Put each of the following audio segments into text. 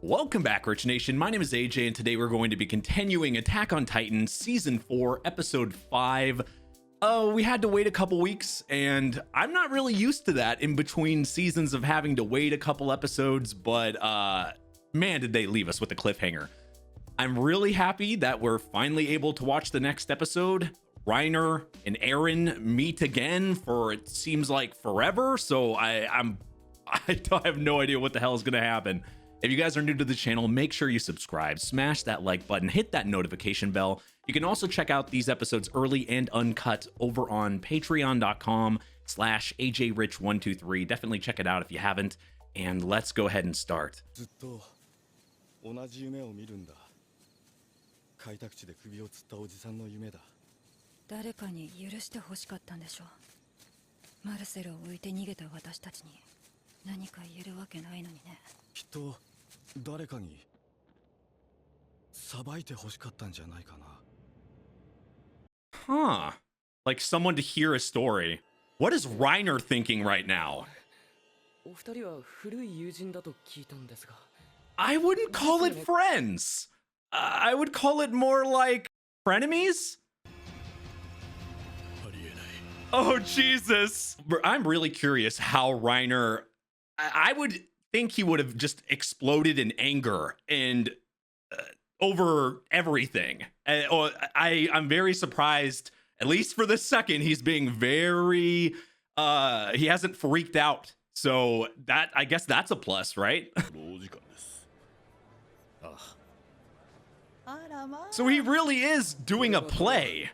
Welcome back, Rich Nation. My name is AJ, and today we're going to be continuing Attack on Titan Season 4, Episode 5. We had to wait a couple weeks, and I'm not really used to that in between seasons of having to wait a couple episodes, but man, did they leave us with a cliffhanger. I'm really happy that we're finally able to watch the next episode. Reiner and Eren meet again for it seems like forever, so I have no idea what the hell is going to happen. If you guys are new to the channel, make sure you subscribe, smash that like button, hit that notification bell. You can also check out these episodes early and uncut over on patreon.com/AJRich123. Definitely check it out if you haven't. And let's go ahead and start. 誰かに許してほしかったんでしょう。マルセルを置いて逃げた私たちに何か言えるわけないのにね。きっと誰かに裁いてほしかったんじゃないかな。Huh. Like someone to hear a story. What is Reiner thinking right now? お二人は古い友人だと聞いたんですが。I wouldn't call it friends. I would call it more like frenemies. Oh, Jesus. I'm really curious how Reiner... I would think he would have just exploded in anger and over everything. I'm very surprised, at least for the second, he's being very... he hasn't freaked out. So that, I guess that's a plus, right? So he really is doing a play.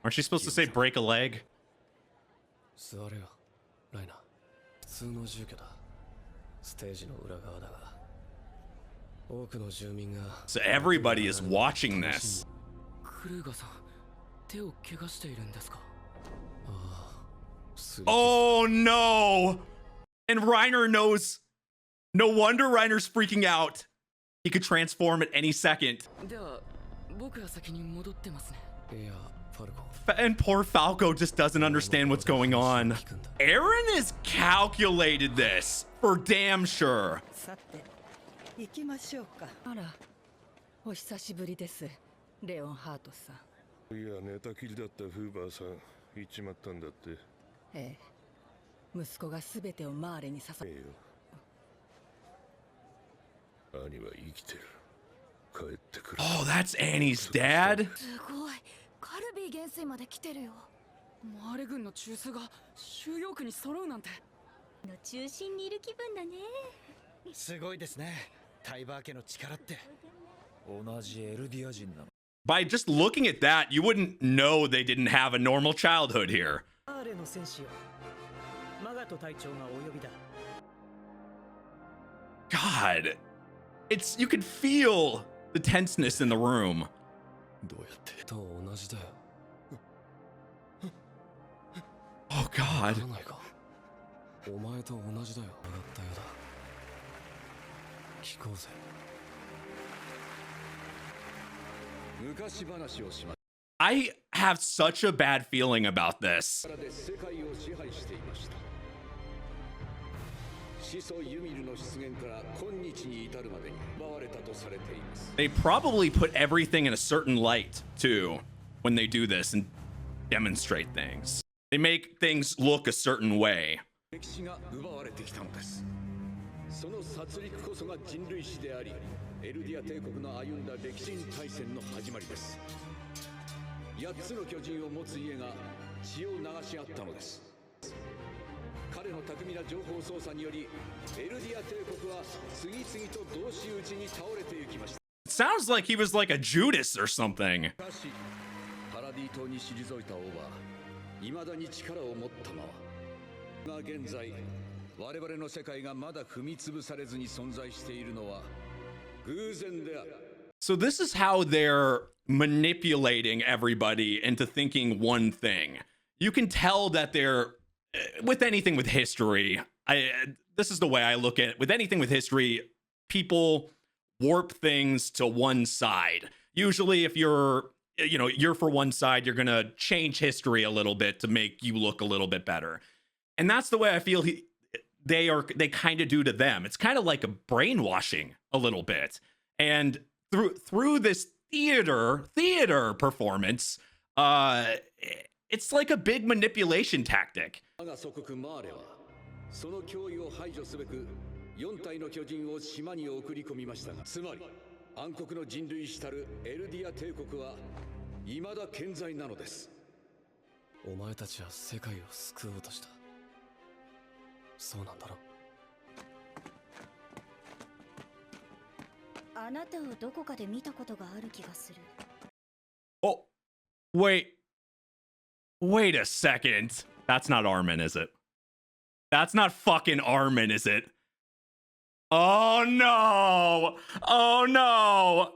Aren't you supposed to say break a leg? So everybody is watching this. Oh no! And Reiner knows. No wonder Reiner's freaking out. He could transform at any second. And poor Falco just doesn't understand what's going on. Eren has calculated this for damn sure. Oh, that's Annie's dad? By just looking at that, you wouldn't know they didn't have a normal childhood here. God. You can feel the tenseness in the room. Oh God. I have such a bad feeling about this. They probably put everything in a certain light, too, when they do this and demonstrate things. They make things look a certain way. It sounds like he was like a Judas or something. So this is how they're manipulating everybody into thinking one thing. You can tell that they're with anything with history. This is the way I look at it. With anything with history, people warp things to one side. Usually if you're you know, you're for one side, you're gonna change history a little bit to make you look a little bit better. And that's the way I feel they kind of do to them. It's kind of like a brainwashing a little bit. And through this theater performance, it's like a big manipulation tactic. その脅威を排除すべく4体の巨人を島に送り込みましたが、つまり暗黒の人類史たるエルディア帝国は未だ健在なのです。お前たちは世界を救おうとした。そうなんだろ。あなたをどこかで見たことがある気がする。Oh, wait a second. That's not Armin, is it? That's not fucking Armin, is it? Oh no! Oh no!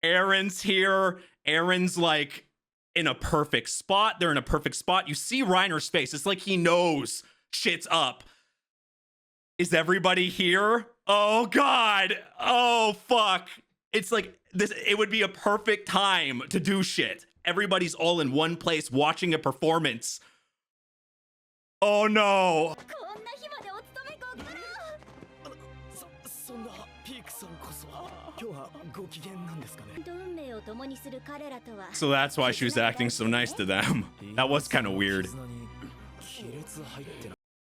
Eren's here. Eren's like in a perfect spot. They're in a perfect spot. You see Reiner's face. It's like he knows shit's up. Is everybody here? Oh god! Oh fuck! It's like this. It would be a perfect time to do shit. Everybody's all in one place watching a performance. Oh no! そんなピークさんこそ今日はご機嫌なんですかね。運命を共にする彼らとは。 So that's why she was acting so nice to them. That was kind of weird.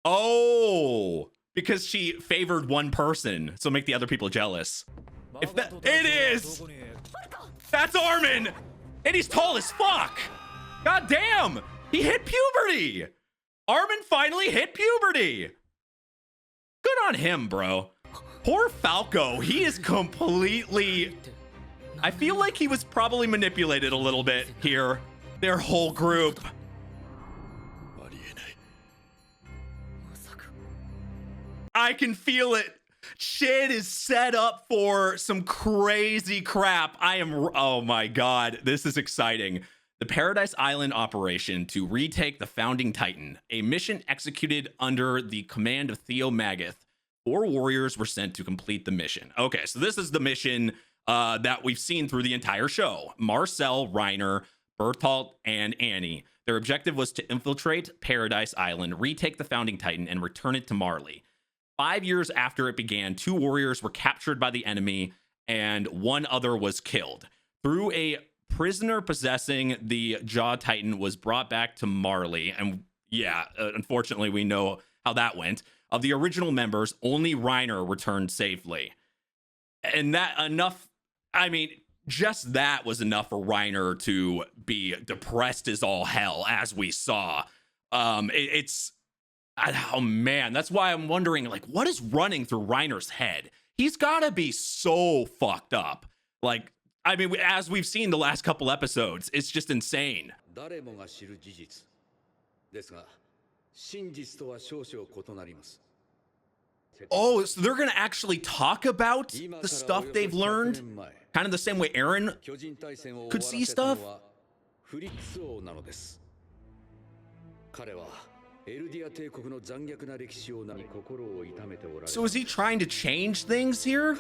Oh, because she favored one person, so make the other people jealous. If that it is, that's Armin, and he's tall as fuck. God damn, he hit puberty. Armin finally hit puberty. Good on him, bro. Poor Falco, he is completely... I feel like he was probably manipulated a little bit here. Their whole group. I can feel it. Shit is set up for some crazy crap. Oh my god, this is exciting. The Paradise Island operation to retake the Founding Titan, a mission executed under the command of Theo Magath. 4 warriors were sent to complete the mission. Okay, so this is the mission that we've seen through the entire show. Marcel, Reiner, Bertolt, and Annie. Their objective was to infiltrate Paradise Island, retake the Founding Titan, and return it to Marley. 5 years after it began, 2 warriors were captured by the enemy, and 1 other was killed. Through a prisoner possessing the Jaw Titan was brought back to Marley, and yeah, unfortunately, we know how that went. Of the original members, only Reiner returned safely. And that enough, I mean, just that was enough for Reiner to be depressed as all hell, as we saw. Oh man, that's why I'm wondering, like, what is running through Reiner's head? He's gotta be so fucked up. Like, I mean, as we've seen the last couple episodes, it's just insane. 誰もが知る事実ですが、真実とは少々異なります。 Oh, so they're gonna actually talk about the stuff they've learned, kind of the same way Eren could see stuff. So is he trying to change things here?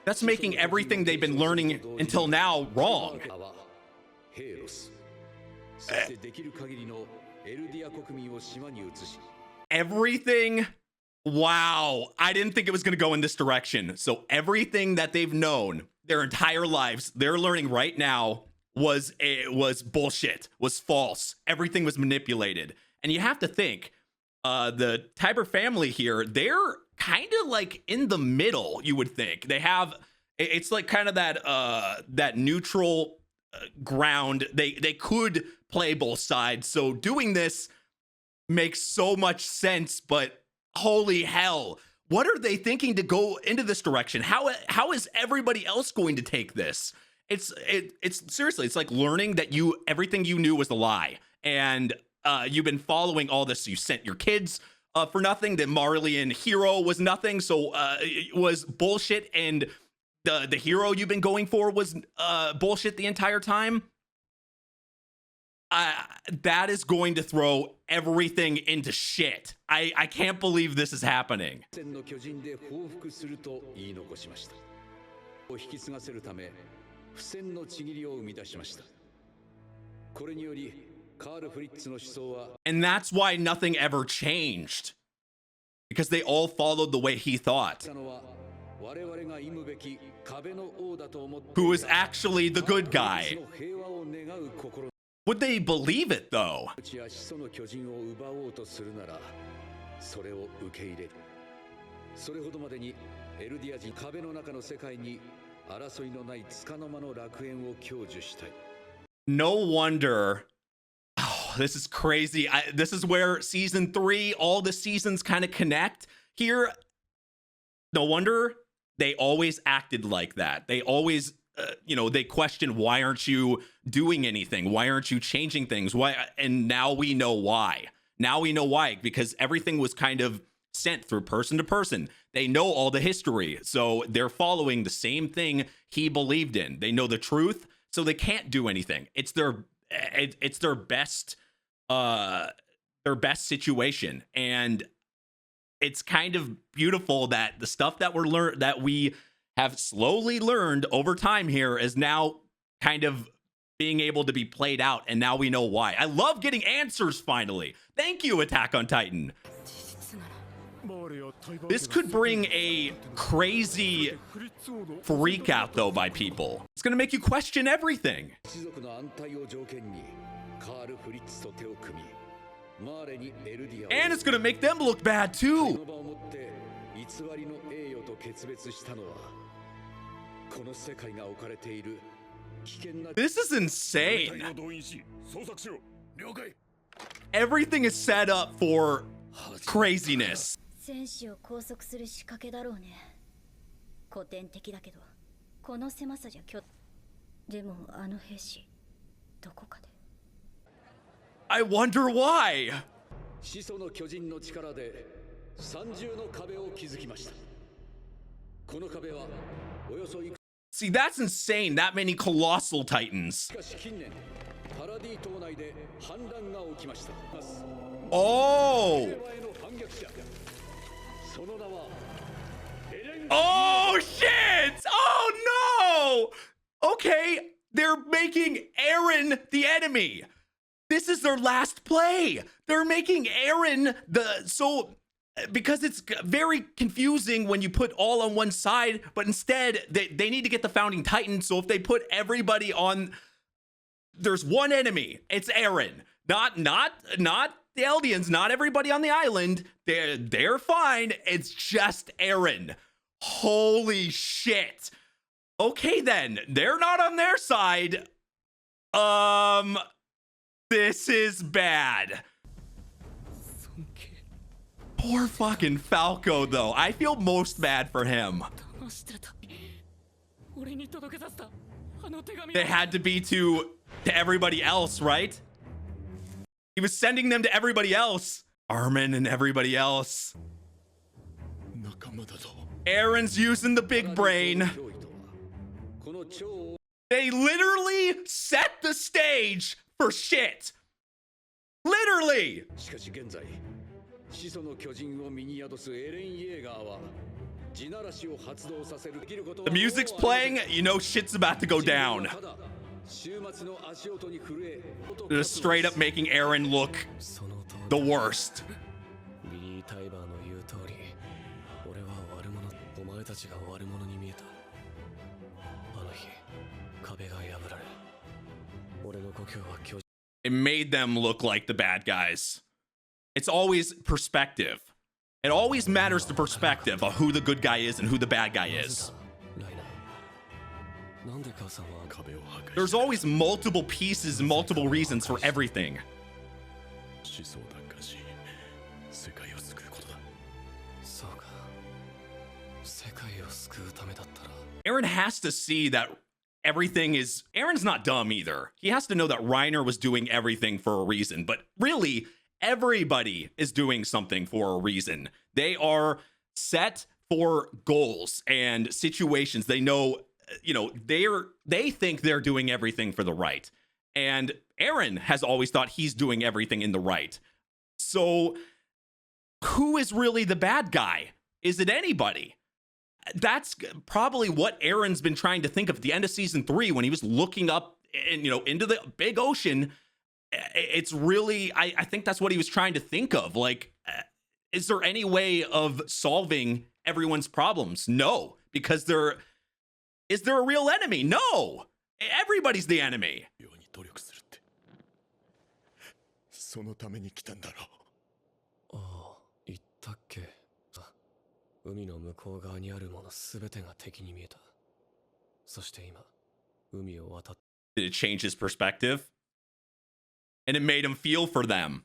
That's making everything they've been learning until now wrong. Everything. Wow, I didn't think it was going to go in this direction. So everything that they've known their entire lives, they're learning right now was bullshit, was false. Everything was manipulated. And you have to think, the Tiber family here, they're kind of like in the middle, you would think. They have, it's like kind of that neutral ground. They could play both sides. So doing this makes so much sense, but holy hell, what are they thinking to go into this direction? How is everybody else going to take this? It's seriously, it's like learning that everything you knew was a lie, and you've been following all this. You sent your kids for nothing. The Marleyan hero was nothing, so it was bullshit, and the hero you've been going for was bullshit the entire time. That is going to throw everything into shit. I can't believe this is happening. これによりカール・フリッツの思想は And that's why nothing ever changed. Because they all followed the way he thought. たのは我々が忌むべき壁の王だと思って Who is actually the good カー guy. ルフリッツの平和を願う心 Would they believe it though? の血や始祖の巨人を奪おうとするならそれを受け入れるそれほどまでにエルディア人壁の中の世界に争いのない束の間の楽園を享受したい No wonder. Oh, this is crazy. This is where season 3, all the seasons kind of connect. Here, no wonder they always acted like that. They always, they question, why aren't you doing anything? Why aren't you changing things? Why? And now we know why. Now we know why, because everything was kind of sent through person to person. They know all the history, so they're following the same thing he believed in. They know the truth, so they can't do anything. It's their best situation, and it's kind of beautiful that the stuff that we have slowly learned over time here is now kind of being able to be played out, and now we know why. I love getting answers finally. Thank you, Attack on Titan. This could bring a crazy freak out though by people. It's gonna make you question everything. 一族の安泰を条件にカール・フリッツと手を組みマーレにエルディアを And it's gonna make them look bad こ too. の場をもって偽りの栄誉と決別したのはこの世界が置かれている危険な This is insane. を動員し捜索しろ了解 Everything is set up for craziness. 戦士を拘束する仕掛けだろうね古典的だけどこの狭さじゃでもあの兵士どこかで I wonder why. 始祖の巨人の力で三重の壁を築きましたこの壁はおよそいく See, that's insane. That many colossal titans. しかし近年パラディ島内で反乱が起きました Oh. 平和への反逆者その名はエレン Oh shit! Oh no! Okay, they're making Eren the enemy. This is their last play. They're making Eren because it's very confusing when you put all on one side, but instead they need to get the founding titan. So if they put everybody on, there's one enemy. It's Eren. Not the Eldians, not everybody on the island. They're fine. It's just Eren. Holy shit. Okay then, they're not on their side. This is bad. Poor fucking Falco though. I feel most bad for him. They had to be to everybody else, right? He was sending them to everybody else. Armin and everybody else. 仲間だぞ Eren's using the big brain. 脅威とはこの超 They literally set the stage for shit. Literally. しかし現在始祖の巨人を身に宿すエレン・イェーガーは地ならしを発動させるできることは The music's playing, you know shit's about to go down. ただ週末の足音に震え Just straight up making Eren look その通 the り worst. ビリー・タイバーの言う通り俺は悪者お前たちが悪者に見えたあの日壁が破られ俺の故郷は巨人 It made them look like the bad guys. It's always perspective. It always matters the perspective of who the good guy is and who the bad guy is. ライナーなんで母さんは壁を破壊 There's always multiple pieces and multiple reasons for everything. 思想奪還し世界を救うことだそうか世界を救うためだったら Eren has to see that Eren's not dumb either. He has to know that Reiner was doing everything for a reason, but really, everybody is doing something for a reason. They are set for goals and situations. They know, they think they're doing everything for the right. And Eren has always thought he's doing everything in the right. So who is really the bad guy? Is it anybody? That's probably what Eren's been trying to think of at the end of season 3 when he was looking up and into the big ocean. It's really, I think that's what he was trying to think of. Like, is there any way of solving everyone's problems? No, because is there a real enemy? No, everybody's the enemy. ように努力するって。そのために来たんだろう。ああ、言ったっけ。あ、海の向こう側にあるものすべてが敵に見えた。そして今、海を渡っ Did it change his perspective? And it made him feel for them.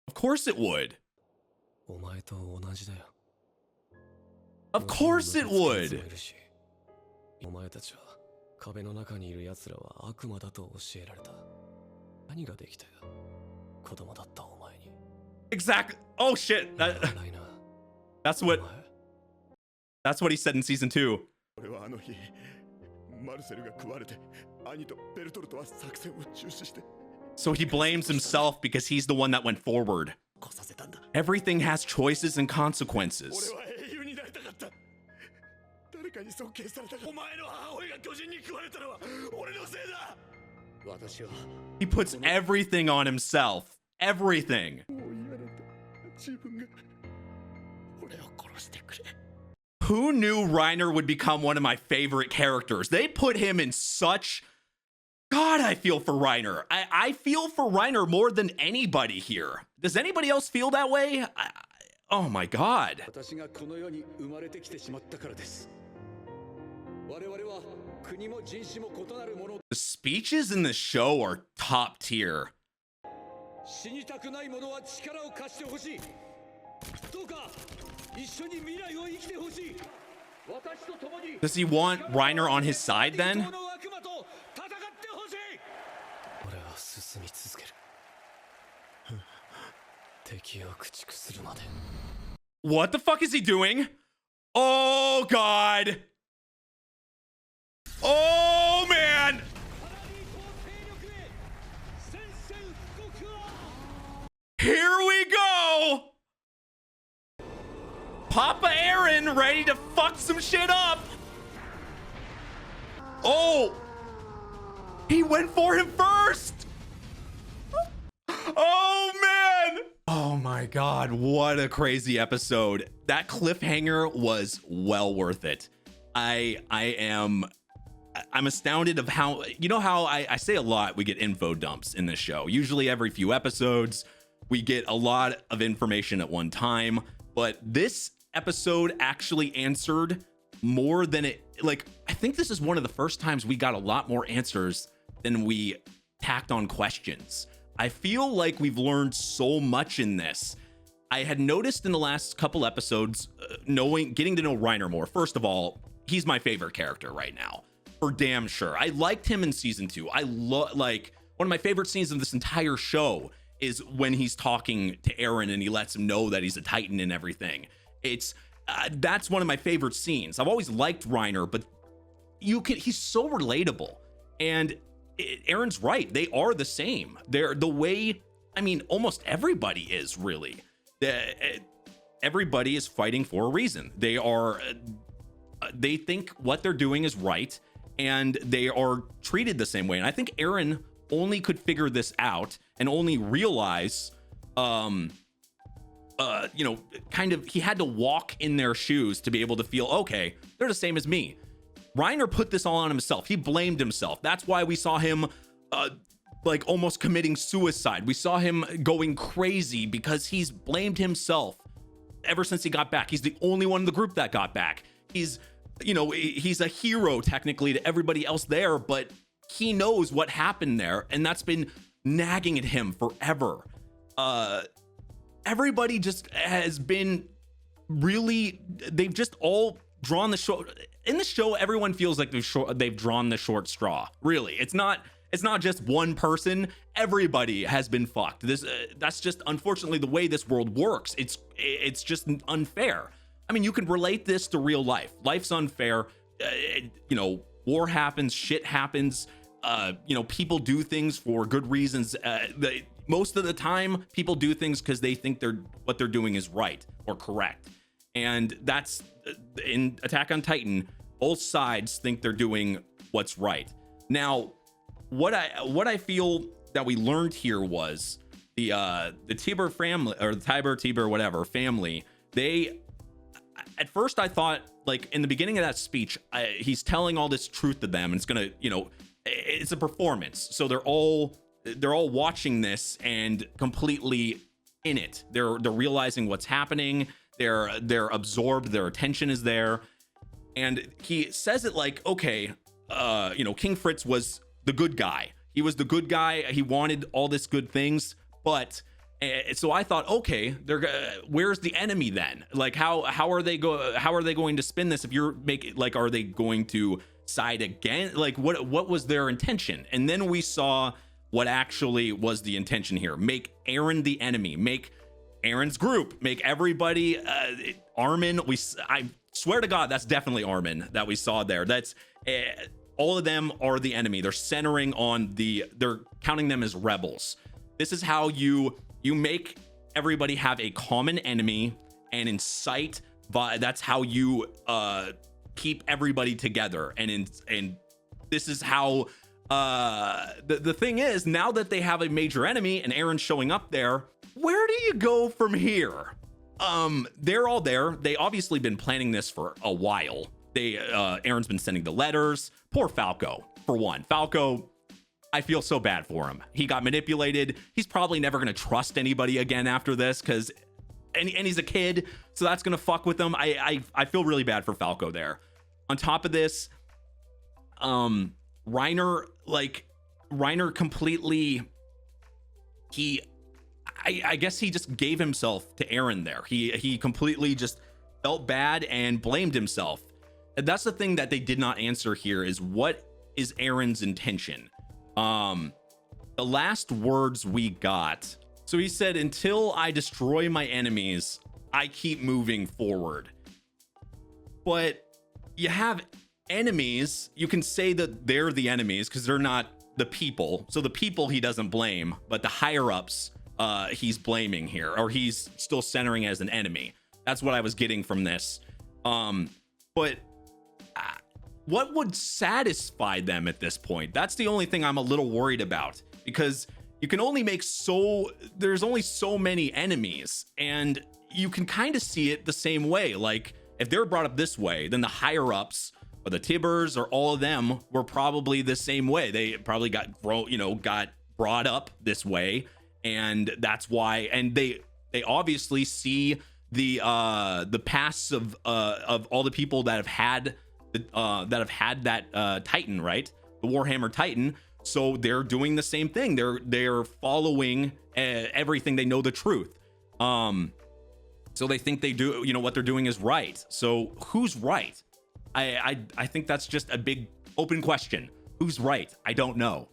Of course it would. お前と同じだよ。 Of course it would. お前たちは壁の中にいる奴らは悪魔だと教えられた。何ができたよ。子供だったお前に。 Exactly. Oh shit. That's what he said in season 2. 俺はあの日、マルセルが食われて、兄とベルトルトは作戦を中止して。 So he blames himself because he's the one that went forward. こさせたんだ。 Everything has choices and consequences. 俺は英雄になりたかった。誰かに尊敬されたか。お前の母親が巨人に食われたのは俺のせいだ。私は He puts everything on himself. Everything. もう言われた。自分が俺を殺してくれ。 Who knew Reiner would become one of my favorite characters? They put him in such... God, I feel for Reiner. I feel for Reiner more than anybody here. Does anybody else feel that way? Oh my God. 私がこの世に生まれてきてしまったからです。我々は国も人種も異なるもの。 The speeches in this show are top tier. 死にたくない者は力を貸してほしい。どうか一緒に未来を生きてほしい。私と共に。 Does he want Reiner on his side then? 俺は進み続ける。敵を駆逐するまで。 What the fuck is he doing? Oh God. Oh man. Here we go. Papa Eren ready to fuck some shit up. Oh. He went for him first. Oh man. Oh my God, what a crazy episode. That cliffhanger was well worth it. I'm astounded of how, how I say a lot, we get info dumps in this show. Usually every few episodes, we get a lot of information at one time, but this episode actually answered more than it, like, I think this is one of the first times we got a lot more answers than we tacked on questions. I feel like we've learned so much in this. I had noticed in the last couple episodes, getting to know Reiner more. First of all, he's my favorite character right now, for damn sure. I liked him in season 2. I like one of my favorite scenes of this entire show is when he's talking to Eren and he lets him know that he's a Titan and everything. It's that's one of my favorite scenes. I've always liked Reiner, but he's so relatable. And Eren's right. They are the same. They're the way, I mean, almost everybody is really. Everybody is fighting for a reason. They think what they're doing is right and they are treated the same way. And I think Eren only could figure this out and only realize, kind of, he had to walk in their shoes to be able to feel, okay, they're the same as me. Reiner put this all on himself. He blamed himself. That's why we saw him like almost committing suicide. We saw him going crazy because he's blamed himself ever since he got back. He's the only one in the group that got back. He's a hero technically to everybody else there, but he knows what happened there, and that's been nagging at him forever. Everybody just has been really, they've just all drawn the short. In the show, everyone feels like they've drawn the short straw. Really, it's not just one person. Everybody has been fucked. That's just unfortunately the way this world works. It's just unfair. I mean, you can relate this to real life. Life's unfair. War happens, shit happens. People do things for good reasons. Most of the time, people do things because they think what they're doing is right or correct. And that's in Attack on Titan, both sides think they're doing what's right. Now, what I feel that we learned here was the Tiber family, or the Tiber whatever family. They, at first I thought, like, in the beginning of that speech, he's telling all this truth to them, and it's gonna, you know, it's a performance, so they're all watching this and completely in it. They're realizing what's happening. They're absorbed. Their attention is there, and he says it like, okay, you know, King Fritz was the good guy. He was the good guy. He wanted all this good things, but so I thought, okay, where's the enemy then? Like, how are they going to spin this? If you're like, are they going to side again? Like, what was their intention? And then we saw what actually was the intention here. Make Eren the enemy. Make Eren's group. Make everybody Armin. I swear to God, that's definitely Armin that we saw there. That's all of them are the enemy. They're centering on they're counting them as rebels. This is how you make everybody have a common enemy and incite. That's how you keep everybody together. And this is how the thing is, now that they have a major enemy and Eren's showing up there, where do you go from here? They're all there. They obviously been planning this for a while. Eren's been sending the letters. Poor Falco, for one. Falco, I feel so bad for him. He got manipulated. He's probably never going to trust anybody again after this, because and he's a kid, so that's going to fuck with him. I feel really bad for Falco there. On top of this, Reiner completely, I guess he just gave himself to Eren there. He completely just felt bad and blamed himself. And that's the thing that they did not answer here, is what is Eren's intention? The last words we got, so he said, until I destroy my enemies, I keep moving forward. But you have enemies, you can say that they're the enemies because they're not the people. So the people he doesn't blame, but the higher ups he's blaming here, or he's still centering as an enemy. That's what I was getting from this. But what would satisfy them at this point? That's the only thing I'm a little worried about, because you can only make there's only so many enemies, and you can kind of see it the same way. Like, if they're brought up this way, then the higher ups, or the Tibbers, or all of them were probably the same way. They probably got brought up this way, and that's why. And they obviously see the pasts of all the people that have had that Titan, right? The Warhammer Titan. So they're doing the same thing. They're following everything. They know the truth. So they think they do, what they're doing is right. So who's right? I think that's just a big open question. Who's right? I don't know.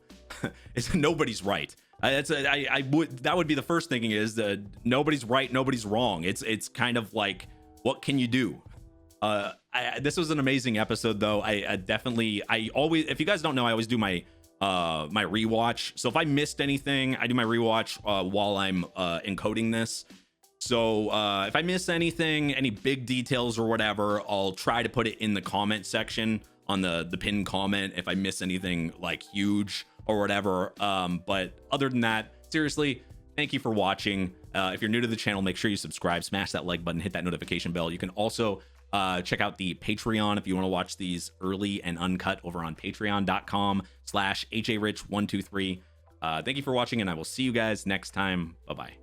Nobody's right. That would be the first thinking, is that nobody's right, nobody's wrong. It's kind of like, what can you do? This was an amazing episode, though. I always, if you guys don't know, I always do my my rewatch. So if I missed anything, I do my rewatch while I'm encoding this. So if I miss anything, any big details or whatever, I'll try to put it in the comment section on the pinned comment if I miss anything like huge or whatever. But other than that, seriously, thank you for watching. If you're new to the channel, make sure you subscribe, smash that like button, hit that notification bell. You can also check out the Patreon if you want to watch these early and uncut over on patreon.com/HARich123. Thank you for watching, and I will see you guys next time. Bye-bye.